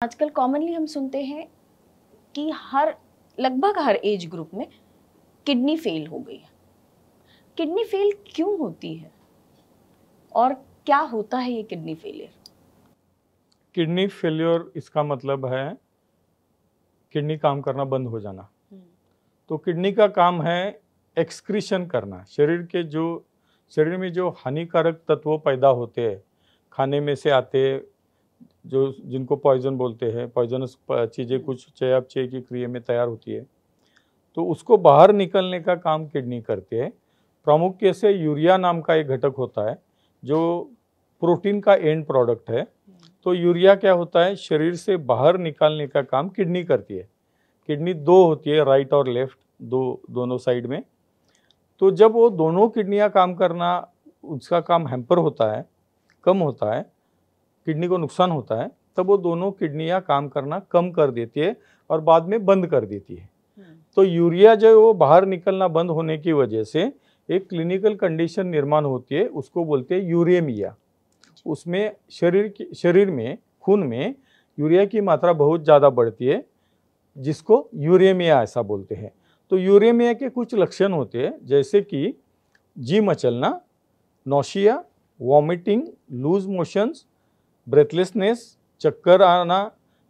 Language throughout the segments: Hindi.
आजकल कॉमनली हम सुनते हैं कि लगभग हर एज ग्रुप में किडनी फेल हो गई है। किडनी फेल क्यों होती है और क्या होता है ये किडनी फेलियर? किडनी फेलियर इसका मतलब है किडनी काम करना बंद हो जाना। तो किडनी का काम है एक्सक्रीशन करना, शरीर में जो हानिकारक तत्व पैदा होते हैं, खाने में से आते, जो जिनको पॉइजन बोलते हैं, पॉइजनस चीज़ें कुछ चयापचय की क्रिया में तैयार होती है, तो उसको बाहर निकलने का काम किडनी करती है। प्रामुख्य से यूरिया नाम का एक घटक होता है जो प्रोटीन का एंड प्रोडक्ट है। तो यूरिया क्या होता है, शरीर से बाहर निकालने का काम किडनी करती है। किडनी दो होती है, राइट और लेफ्ट, दोनों साइड में। तो जब वो दोनों किडनियां काम करना, उसका काम हैम्पर होता है, कम होता है, किडनी को नुकसान होता है, तब वो दोनों किडनियां काम करना कम कर देती है और बाद में बंद कर देती है। तो यूरिया जो है वो बाहर निकलना बंद होने की वजह से एक क्लिनिकल कंडीशन निर्माण होती है, उसको बोलते हैं यूरेमिया। उसमें शरीर में, खून में यूरिया की मात्रा बहुत ज़्यादा बढ़ती है, जिसको यूरेमिया ऐसा बोलते हैं। तो यूरेमिया के कुछ लक्षण होते हैं, जैसे कि जी मचलना, nausea, vomiting, loose motions, breathlessness, चक्कर आना,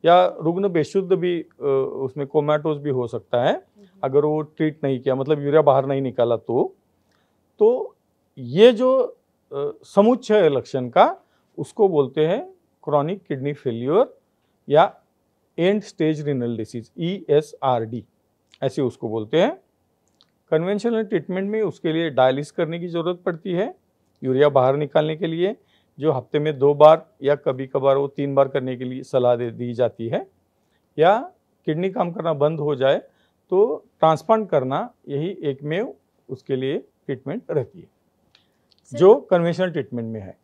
या रुग्ण बेशुद्ध भी, उसमें कोमाटोस भी हो सकता है अगर वो ट्रीट नहीं किया, मतलब यूरिया बाहर नहीं निकाला। तो ये जो समुच्चय है लक्षण का, उसको बोलते हैं क्रॉनिक किडनी फेल्यूर या and stage renal disease, ESRD ऐसे उसको बोलते हैं। कन्वेंशनल ट्रीटमेंट में उसके लिए डायलिसिस करने की ज़रूरत पड़ती है यूरिया बाहर निकालने के लिए, जो हफ्ते में 2 बार या कभी कभार वो 3 बार करने के लिए सलाह दी जाती है। या किडनी काम करना बंद हो जाए तो ट्रांसप्लांट करना, यही एकमेव उसके लिए ट्रीटमेंट रहती है जो कन्वेंशनल ट्रीटमेंट में है।